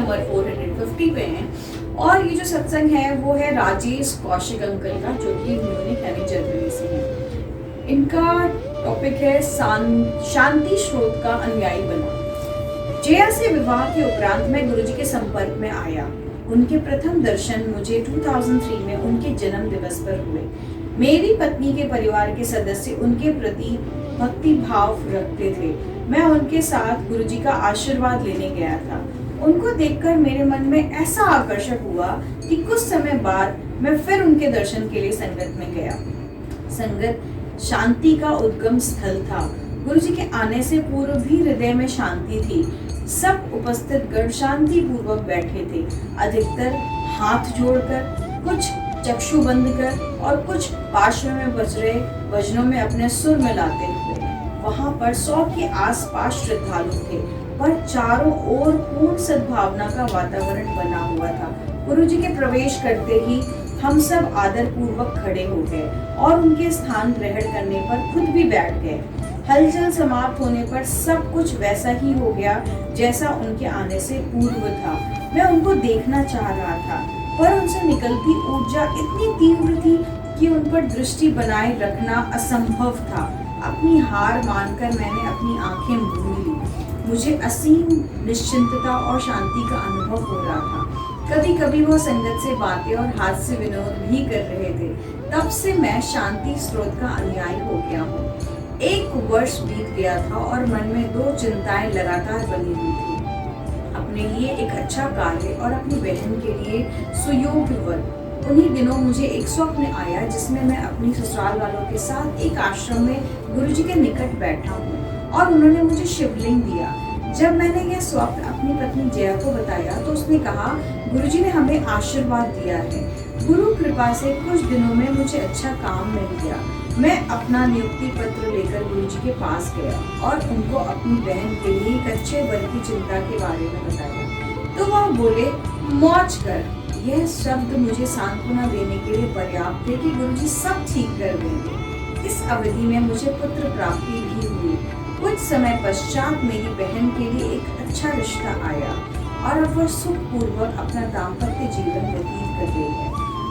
Number 450 पे हैं। और ये जो सत्संग है वो है राजेश कौशिक अंकल का, जो कि म्यूनिख यानी जर्मनी से हैं। इनका टॉपिक है शांति स्रोत का अनुयायी बना। जया से विवाह के उपरांत मैं गुरुजी के संपर्क में आया। उनके प्रथम दर्शन मुझे 2003 में उनके जन्म दिवस पर हुए। मेरी पत्नी के परिवार के सदस्य उनके प्रति भक्ति भाव रखते थे। मैं उनके साथ गुरुजी का आशीर्वाद लेने गया था। उनको देखकर मेरे मन में ऐसा आकर्षण हुआ कि कुछ समय बाद मैं फिर उनके दर्शन के लिए संगत में गया। संगत शांति का उद्गम स्थल था। गुरुजी के आने से पूर्व भी हृदय में शांति थी। सब उपस्थित गण शांति पूर्वक बैठे थे, अधिकतर हाथ जोड़कर, कुछ चक्षु बंद कर और कुछ पार्श्व में बज रहे भजनों में अपने सुर मिलाते हुए। वहां पर 100 के आसपास श्रद्धालु थे, पर चारों ओर पूर्ण सद्भावना का वातावरण बना हुआ था। गुरुजी के प्रवेश करते ही हम सब आदर पूर्वक खड़े हो गए और उनके स्थान ग्रहण करने पर खुद भी बैठ गए। हलचल समाप्त होने पर सब कुछ वैसा ही हो गया जैसा उनके आने से पूर्व था। मैं उनको देखना चाह रहा था, पर उनसे निकलती ऊर्जा इतनी तीव्र थी कि उन पर दृष्टि बनाए रखना असंभव था। अपनी हार मानकर मैंने अपनी आंखें मूंद ली। मुझे असीम निश्चिंतता और शांति का अनुभव हो रहा था। कभी कभी वो संगत से बातें और हास्य विनोद भी कर रहे थे। तब से मैं शांति स्रोत का अनुयायी हो गया हूँ। 1 वर्ष बीत गया था और मन में 2 चिंताएं लगातार बनी हुई थी। अपने लिए एक अच्छा कार्य और अपनी बहन के लिए सुयोग्य वर। उन्हीं दिनों मुझे एक स्वप्न आया जिसमें मैं अपनी ससुराल वालों के साथ एक आश्रम में गुरुजी के निकट बैठा हूँ और उन्होंने मुझे शिवलिंग दिया। जब मैंने यह स्वप्न अपनी पत्नी जया को बताया तो उसने कहा, गुरुजी ने हमें आशीर्वाद दिया है। गुरु कृपा से कुछ दिनों में मुझे अच्छा काम मिल गया। मैं अपना नियुक्ति पत्र लेकर गुरुजी के पास गया और उनको अपनी बहन के लिए एक अच्छे वर की चिंता के बारे में बताया। तो वह बोले, मौज कर। यह शब्द मुझे सांत्वना देने के लिए पर्याप्त थे कि गुरुजी सब ठीक कर देंगे। इस अवधि में मुझे पुत्र प्राप्ति भी हुई। कुछ समय पश्चात मेरी बहन के लिए एक अच्छा रिश्ता आया और अब वह सुखपूर्वक अपना दाम्पत्य जीवन व्यतीत कर रही है।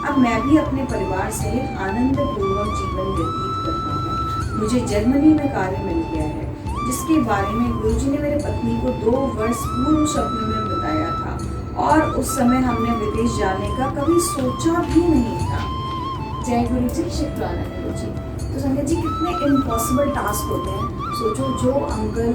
अब मैं भी अपने परिवार सहित आनंद पूर्वक जीवन व्यतीत करता हूँ। मुझे जर्मनी में कार्य मिल गया है, जिसके बारे में गुरुजी ने मेरे पत्नी को 2 वर्ष पूर्व स्वप्न में बताया था और उस समय हमने विदेश जाने का कभी सोचा भी नहीं था। जय गुरु जी, शुक्राना गुरु जी। तो संगत जी, कितने इम्पॉसिबल टास्क होते हैं। सोचो, जो अंकल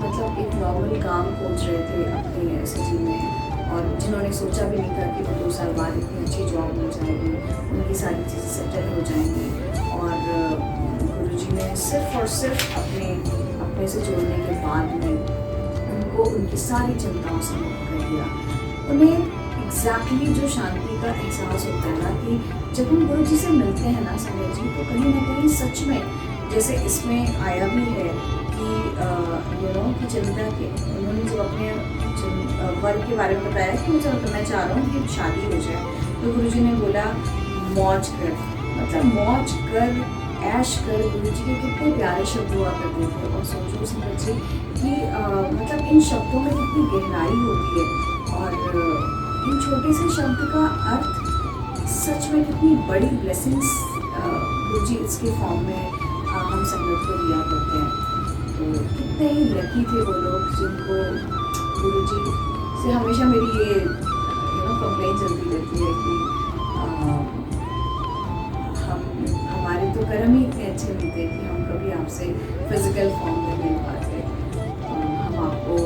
मतलब एक नॉर्मल काम खोज रहे थे अपने सिटी में और जिन्होंने सोचा भी नहीं था कि वो 2 साल बाद इतनी अच्छी जॉब मिल जाएगी, उनकी सारी चीज़ें सेटल हो जाएंगी, और गुरुजी ने सिर्फ और सिर्फ अपने से जोड़ने के बाद में उनको उनकी सारी चिंताओं से मुक्त कर दिया। उन्हें एग्जैक्टली जो शांति का एहसास होता है ना, कि जब हम गुरुजी से मिलते हैं ना संगत जी, तो कहीं ना कहीं सच में, जैसे इसमें आया भी है कि कि चिंता के उन्होंने जो अपने वर के बारे में बताया कि मैं चाह रहा हूँ कि शादी हो जाए, तो गुरुजी ने बोला, मौज कर। मतलब मौज कर, ऐश कर। गुरुजी के कितने प्यारे शब्द हुआ करते थे। और सोचो संगत जी कि मतलब इन शब्दों में कितनी गहराई होती है और इन छोटे से शब्द का अर्थ सच में कितनी बड़ी ब्लेसिंग्स गुरुजी इसके फॉर्म में हम संगत को दिया करते हैं। तो कितने ही लकी थे वो लोग जिनको गुरुजी से हमेशा मेरी ये कंप्लेन चलती रहती है कि हमारे तो कर्म ही इतने अच्छे नहीं थे कि हम कभी आपसे फिजिकल फॉर्म में मिल पाते, हम आपको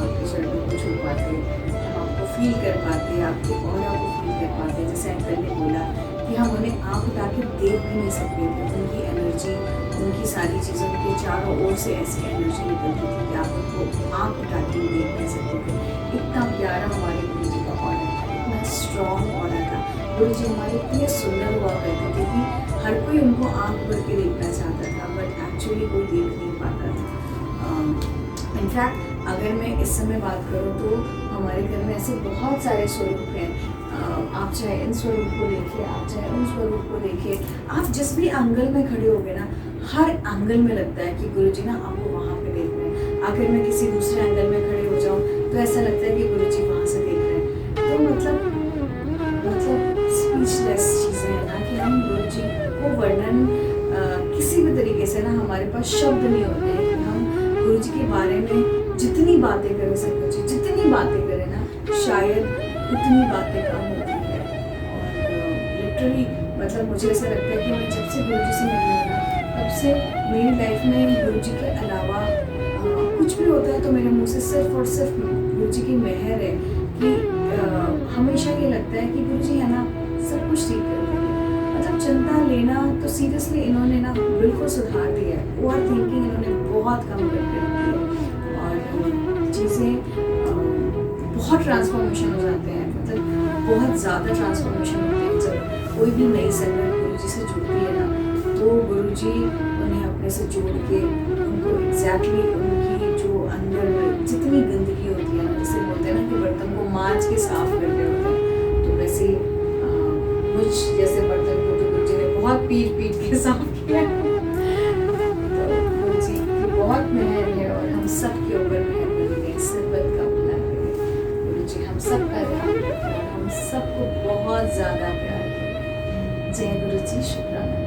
आपके शरीर को छू पाते, हम आपको फील कर पाते, आपके ऑरा को फील कर पाते। जैसे अंकल ने बोला कि हम उन्हें आँख उठा के देख भी नहीं सकते थे। उनकी एनर्जी, उनकी सारी चीज़ों के चारों ओर से ऐसी एनर्जी निकलती थी कि आप उनको आँख उठा के देख नहीं सकते थे। इतना प्यारा हमारे गुरुजी का ऑरा था, इतना स्ट्रॉन्ग ऑरा था। गुरुजी हमारे इतने सुंदर हुआ करते थे कि हर कोई उनको आँख भर के देखना चाहता था, बट एक्चुअली कोई देख नहीं पाता था। इनफैक्ट अगर मैं इस समय बात करूँ तो हमारे घर में ऐसे बहुत सारे स्वरूप हैं। आप चाहे इन स्वरूप को देखिए, आप चाहे उन स्वरूप को देखिए, आप जिस भी एंगल में खड़े हो गए ना, हर एंगल में लगता है कि गुरुजी ना आपको वहाँ पे देख रहे हैं। अगर मैं किसी दूसरे एंगल में खड़े हो जाऊँ तो ऐसा लगता है कि गुरुजी वहाँ से तो मतलब स्पीचलेस चीज़ें हैं ना कि हम गुरु जी को वर्णन किसी भी तरीके से ना हमारे पास शब्द नहीं होते हैं कि हम गुरु जी के बारे में जितनी बातें करें सकते जी जितनी बातें करें ना शायद उतनी बातें कम होती है। और लिटरली मतलब मुझे ऐसा लगता है कि मैं जब से गुरु जी से मिली हूँ ना तब से मेरी लाइफ में गुरु जी के अलावा कुछ भी होता है तो मेरे मुंह से सिर्फ और सिर्फ गुरु जी की मेहर है कि हमेशा ये लगता है कि गुरु जी है ना सब कुछ ठीक कर देंगे। मतलब चिंता लेना तो सीरियसली इन्होंने ना बिल्कुल सुधार दिया है। ओवर थिंकिंग इन्होंने बहुत कम करके रखी है और चीज़ें बहुत ट्रांसफॉर्मेशन हो जाते हैं। मतलब बहुत ज़्यादा ट्रांसफॉर्मेशन होते हैं जब कोई भी नई संगत गुरु जी से जुड़ती है ना तो गुरु जी उन्हें अपने से जोड़ के उनको एग्जैक्टली उनकी जो अंदर जितनी गंदगी होती है ना जैसे बोलते हैं ना कि बर्तन को मांज के साफ करते होते हैं तो वैसे मुझ जैसे बर्तन को तो गुरु जी ने बहुत पीट के साफ किया। तो गुरु जी की बहुत मेहर है और हम सब के ऊपर मेहर करेंगे सिरबत का बुला करें। गुरु जी हम सब का ध्यान रखें और हम सबको बहुत ज़्यादा प्यार करें। जय गुरु जी, शुक्राना।